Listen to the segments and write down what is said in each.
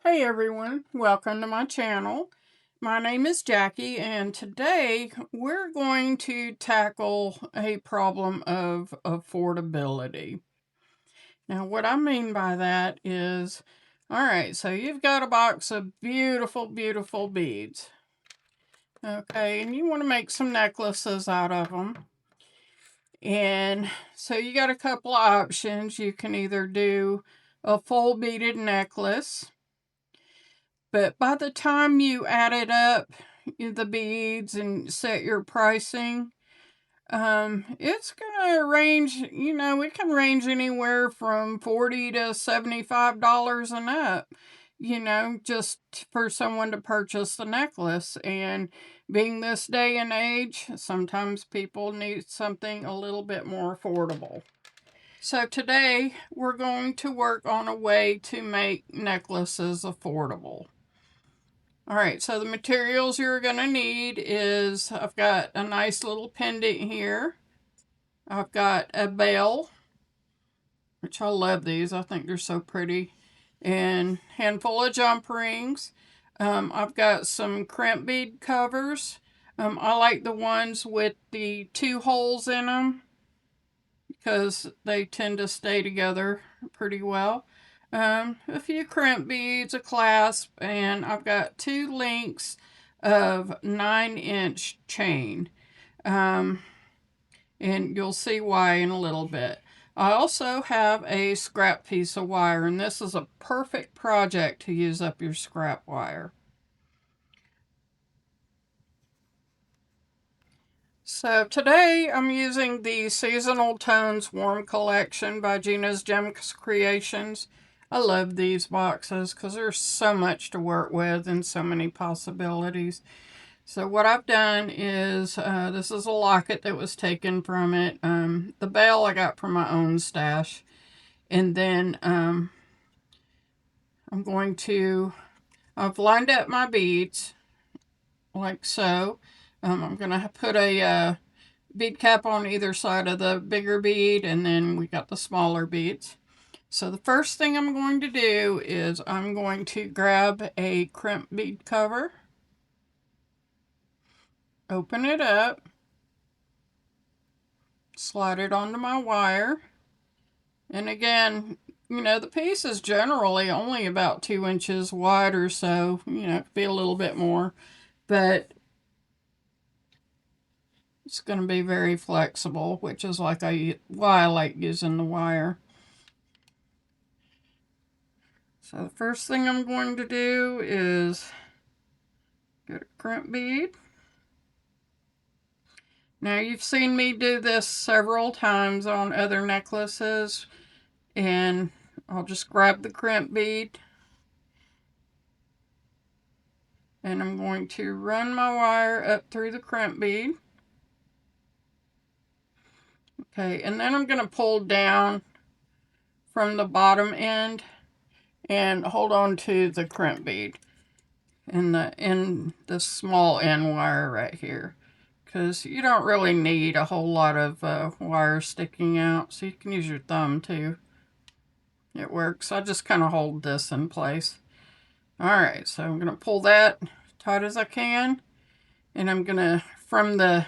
Hey everyone, welcome to my channel. My name is Jackie and today we're going to tackle a problem of affordability. Now what I mean by that is, alright, so you've got a box of beautiful beads. Okay, and you want to make some necklaces out of them. And so you got a couple of options. You can either do a full beaded necklace, but by the time you added up the beads and set your pricing, it's gonna range, it can range anywhere from $40 to $75 and up, just for someone to purchase the necklace. And being this day and age, sometimes people need something a little bit more affordable. So today we're going to work on a way to make necklaces affordable. All right, so the materials you're going to need is, I've got a nice little pendant here. I've got a bell, which I love these. I think they're so pretty. And a handful of jump rings. I've got some crimp bead covers. I like the ones with the 2 holes in them because they tend to stay together pretty well. A few crimp beads, a clasp, and I've got 2 links of 9-inch chain. And you'll see why in a little bit. I also have a scrap piece of wire, and this is a perfect project to use up your scrap wire. So today I'm using the Seasonal Tones Warm Collection by Gina's Gems Creations. I love these boxes because there's so much to work with and so many possibilities. So what I've done is, this is a locket that was taken from it. The bell I got from my own stash. And then I've lined up my beads like so. I'm going to put a bead cap on either side of the bigger bead, and then we got the smaller beads. So the first thing I'm going to do is I'm going to grab a crimp bead cover, open it up, slide it onto my wire, and again, the piece is generally only about 2 inches wide or so. It could be a little bit more, but it's going to be very flexible, which is why I like using the wire. So the first thing I'm going to do is get a crimp bead. Now you've seen me do this several times on other necklaces, and I'll just grab the crimp bead and I'm going to run my wire up through the crimp bead. Okay, and then I'm going to pull down from the bottom end and hold on to the crimp bead in the small end wire right here, because you don't really need a whole lot of wire sticking out, so you can use your thumb too. It works. I just kind of hold this in place. Alright, so I'm going to pull that tight as I can, and I'm going to, from the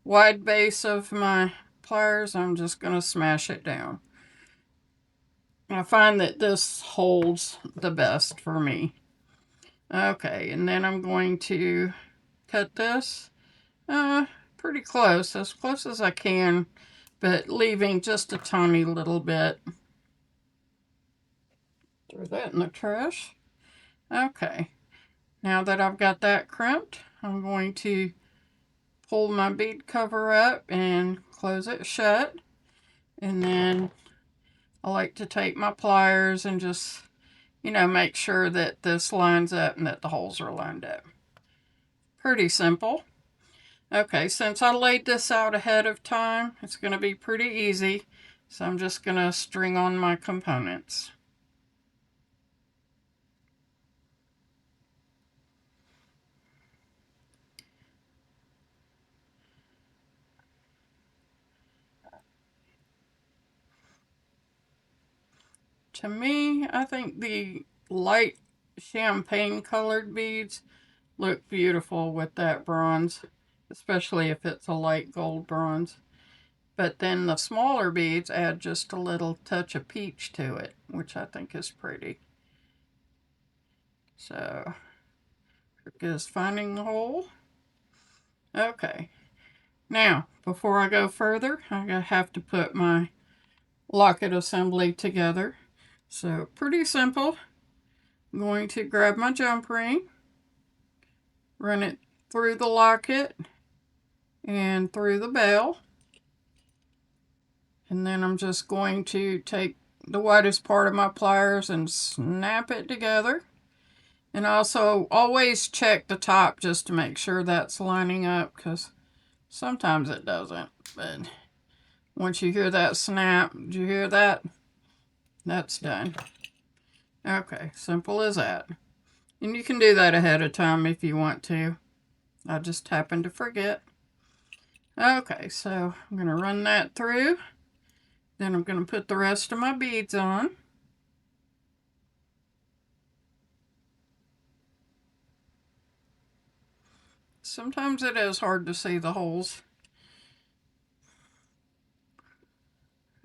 wide base of my pliers, I'm just going to smash it down. I find that this holds the best for me. Okay, and then I'm going to cut this pretty close, as close as I can, but leaving just a tiny little bit. Throw that in the trash. Okay, now that I've got that crimped, I'm going to pull my bead cover up and close it shut. And then I like to take my pliers and just, make sure that this lines up and that the holes are lined up. Pretty simple. Okay, since I laid this out ahead of time, it's going to be pretty easy. So I'm just going to string on my components. To me, I think the light champagne colored beads look beautiful with that bronze, especially if it's a light gold bronze. But then the smaller beads add just a little touch of peach to it, which I think is pretty. So, just finding the hole. Okay. Now, before I go further, I have to put my locket assembly together. So, pretty simple. I'm going to grab my jump ring, run it through the locket and through the bell. And then I'm just going to take the widest part of my pliers and snap it together. And also always check the top just to make sure that's lining up, because sometimes it doesn't. But once you hear that snap, did you hear that? That's done. Okay, simple as that. And you can do that ahead of time if you want to. I just happened to forget. Okay, so I'm going to run that through. Then I'm going to put the rest of my beads on. Sometimes it is hard to see the holes.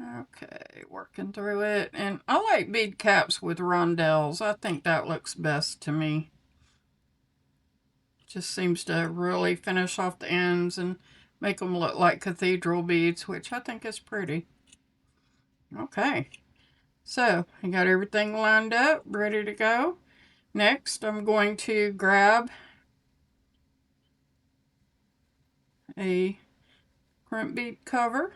Okay, working through it. And I like bead caps with rondelles. I think that looks best to me. Just seems to really finish off the ends and make them look like cathedral beads, which I think is pretty. Okay, so I got everything lined up, ready to go. Next, I'm going to grab a crimp bead cover.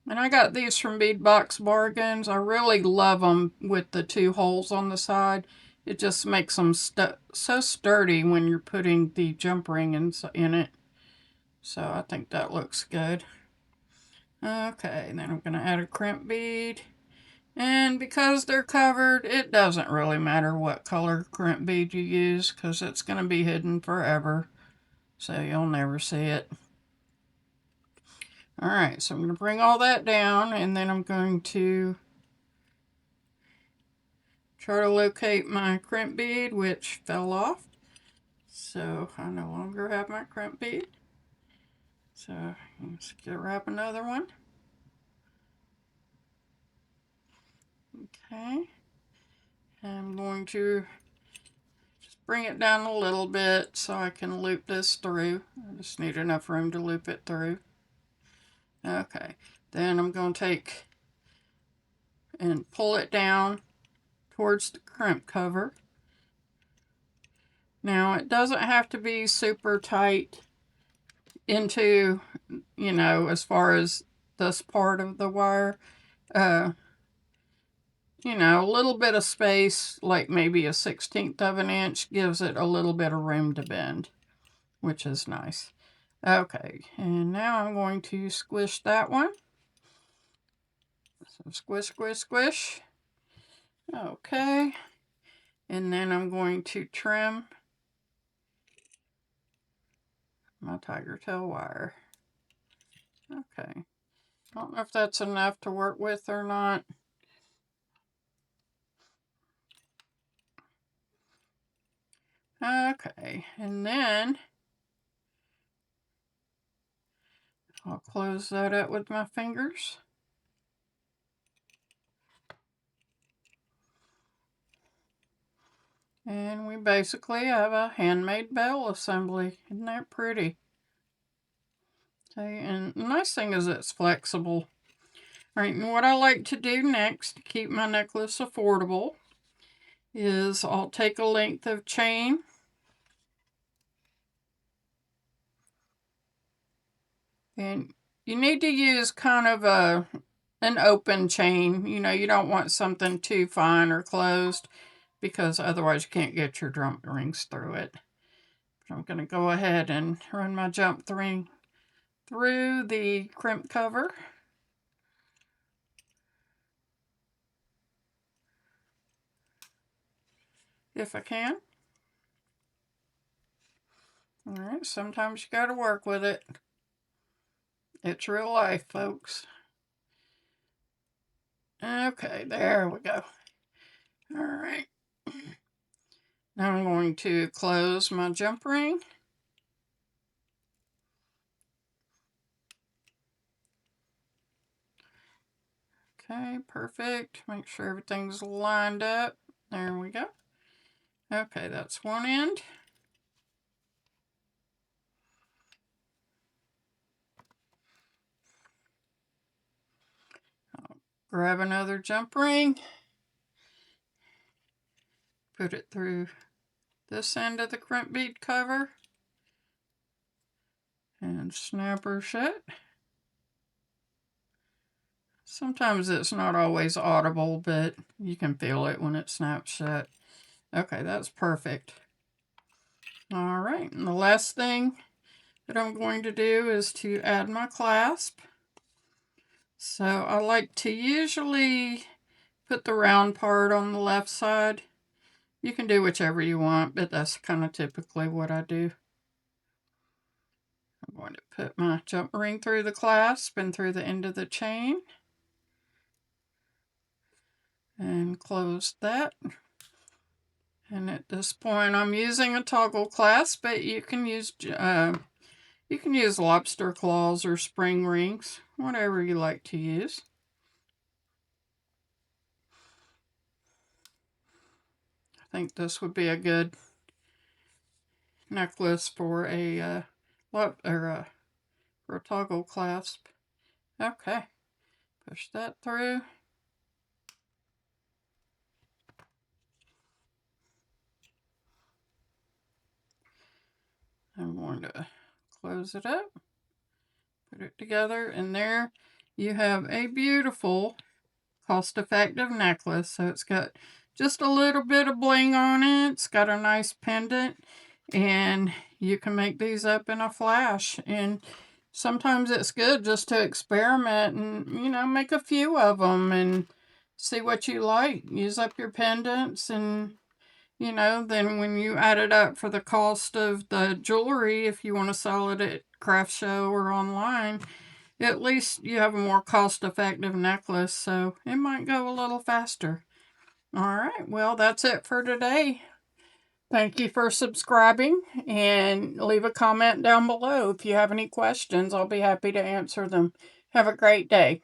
And I got these from Bead Box Bargains. I really love them with the two holes on the side. It just makes them so sturdy when you're putting the jump ring in it. So I think that looks good. Okay, then I'm going to add a crimp bead. And because they're covered, it doesn't really matter what color crimp bead you use, because it's going to be hidden forever. So you'll never see it. Alright, so I'm going to bring all that down, and then I'm going to try to locate my crimp bead, which fell off. So I no longer have my crimp bead. So let's grab another one. Okay. I'm going to just bring it down a little bit so I can loop this through. I just need enough room to loop it through. Okay. Then I'm going to take and pull it down towards the crimp cover. Now, it doesn't have to be super tight into, you know, as far as this part of the wire. You know, a little bit of space, like maybe a 1/16 of an inch, gives it a little bit of room to bend, which is nice. Okay, and now I'm going to squish that one. So squish, squish, squish. Okay, and then I'm going to trim my tiger tail wire. Okay, I don't know if that's enough to work with or not. Okay, and then I'll close that up with my fingers. And we basically have a handmade bell assembly. Isn't that pretty? Okay, and the nice thing is it's flexible. All right, and what I like to do next to keep my necklace affordable is I'll take a length of chain. And you need to use kind of an open chain. You know, you don't want something too fine or closed, because otherwise you can't get your jump rings through it. So I'm going to go ahead and run my jump ring through the crimp cover. If I can. Alright, sometimes you gotta work with it. It's real life, folks. Okay, there we go. Alright. Now I'm going to close my jump ring. Okay, perfect. Make sure everything's lined up. There we go. Okay, that's one end. I'll grab another jump ring. Put it through this end of the crimp bead cover. And snap her shut. Sometimes it's not always audible, but you can feel it when it snaps shut. Okay, that's perfect. All right, and the last thing that I'm going to do is to add my clasp. So I like to usually put the round part on the left side. You can do whichever you want, but that's kind of typically what I do. I'm going to put my jump ring through the clasp and through the end of the chain. And close that. And at this point I'm using a toggle clasp, but you can use lobster claws or spring rings, whatever you like to use. I think this would be a good necklace for a for a toggle clasp. Okay, push that through. I'm going to close it up, put it together, and there you have a beautiful cost-effective necklace. So it's got just a little bit of bling on it. It's got a nice pendant, and you can make these up in a flash. And sometimes it's good just to experiment and, you know, make a few of them and see what you like. Use up your pendants, and, you know, then when you add it up for the cost of the jewelry, if you want to sell it at craft show or online, at least you have a more cost-effective necklace, so it might go a little faster. All right, well, that's it for today. Thank you for subscribing, and leave a comment down below if you have any questions. I'll be happy to answer them. Have a great day.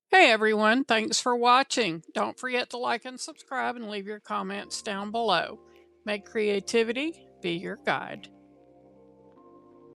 Hey everyone, thanks for watching. Don't forget to like and subscribe and leave your comments down below. May creativity be your guide.